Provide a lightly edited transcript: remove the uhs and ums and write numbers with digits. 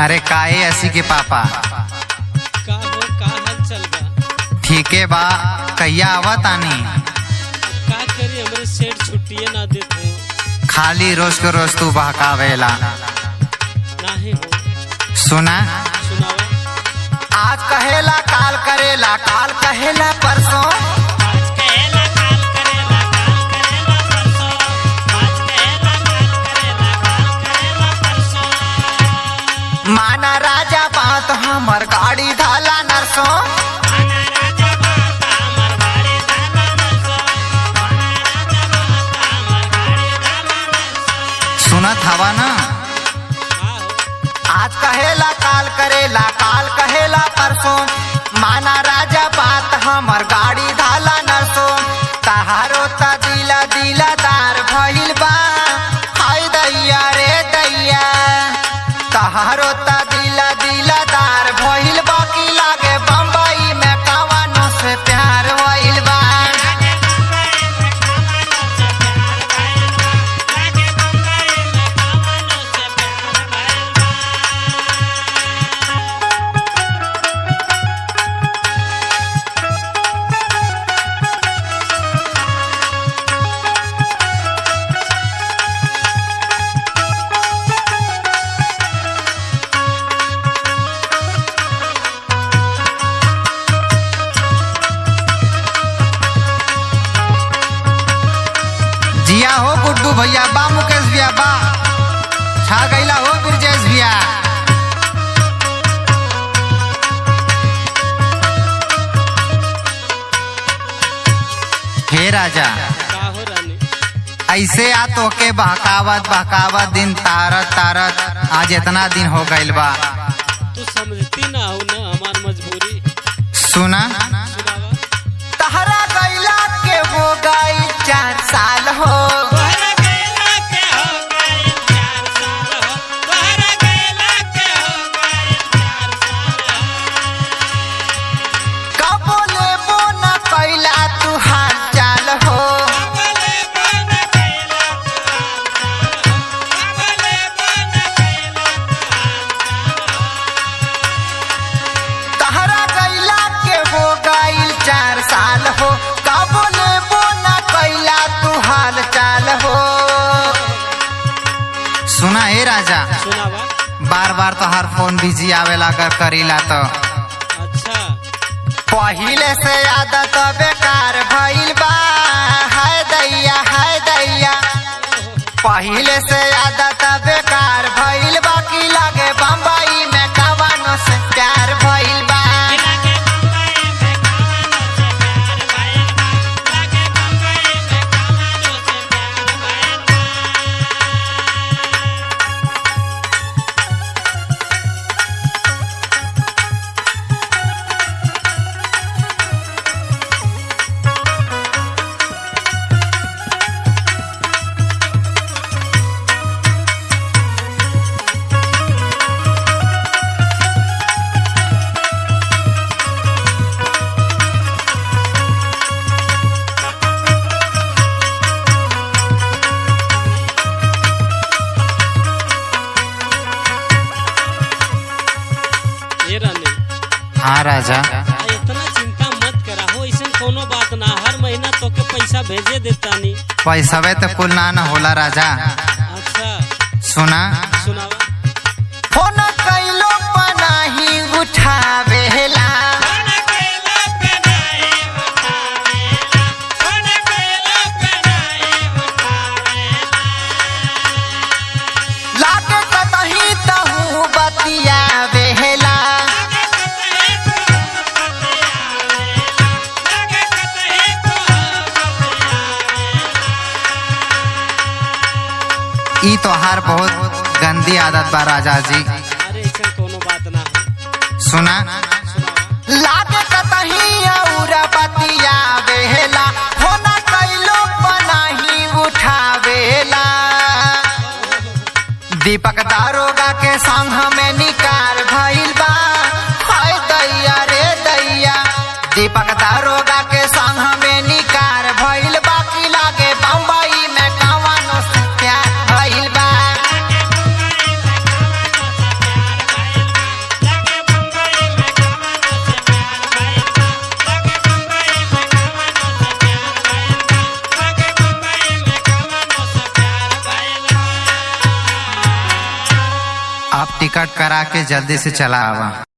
अरे काहे ऐसी के पापा का हो का हाल चल बा? ठीके बा। कहिया आवत आनी? का करी हमरे सेठ छुट्टिए ना देते। खाली रोज के रोज तू बहकावेला। नाही हो। सुना, सुनावा। आज कहेला काल करेला, काल कहेला परसों। आज कहेला काल करेला, काल करेला परसों। आज कहेला काल करेला, काल करेला परसों। माना राजा बात हमर गाड़ी धाला नरसों। माना राजा बात हमर गाड़ी धाला नरसों। माना राजा बात हमर गाड़ी धाला नरसों। सुनत हवा ना? का हो? आज कहेला काल करेला, काल कहेला परसों। माना राजा बात हमर गाड़ी धाला नरसों। तहारो ता दिला दिला दार भइल बा। हाय दैया रे दैया, तहारो ता दिला दिला दार भइल बा। की लागे बम्बई में कवानो से प्यार भइल बा। जिया हो गुड्डू भैया बा, मुकेश भैया बा, छा गईला हो ब्रजेश भैया। हे राजा, का हो रानी? ऐसे आ तो के बहकावत बहकावत दिन तारत तारत आज इतना दिन हो गइल बा। तू समझती ना हो ना हमार मजबूरी। सुना, सुनावा। तहरा गईला के हो गई 4 साल हो। तोहरा गैला के हो गइल 4 साल हो। तोहरा गैला के हो गइल 4 साल हो। कबो लेबो न कैला तू हाल चाल हो। बोले बन गैला तू हाल चाल हो। बोले बन गैला तू हाल चाल हो। तहरा गईला के हो गईल 4 साल हो। कबो लेबो न कैला तू हाल चाल हो। सुना हे राजा, सुनावा। बार बार तो हर फोन बिजी आवेला अगर करीला तो। अच्छा। पहिले से आदत बेकार भइल बा। हाय दैया हाय दैया, पहिले से आदत बेकार भइल बा। की लागे बम्बई में कवानो से प्यार भइल बा। लागे बम्बई में कवानो से प्यार भइल बा। लागे बम्बई में कवानो से प्यार भइल बा। ये रानी, हाँ राजा, इतना चिंता मत करा हो। ऐसा कोनो बात ना, हर महीना तो के पैसा भेजे देता नी। पैसवे तो कुल ना होला राजा। अच्छा। सुना, सुनावा। फोन कैलो पनाही उठावेला। फोन कैला पे नाही उठावेला। फोन कैला पे नाही उठावेला। लागे कतही तहू बतियावेला। ई तोहार बहुत गंदी आदत बा राजा जी। अरे ऐसा कोनो बात ना हो। सुना, सुनावा। लागे कतही और बतियावेला। फोन कैलो पनाही उठावेला। दीपक दारोगा के संग हमें निकार भइल बा। हाय दैया रे दैया, दीपक दारोगा के संग हमें निकार भइल बा। की लागे बम्बई में कवानो से प्यार भइल बा। लागे बम्बई में कवानो से प्यार भइल टिकट करा के जल्दी से चला आवा।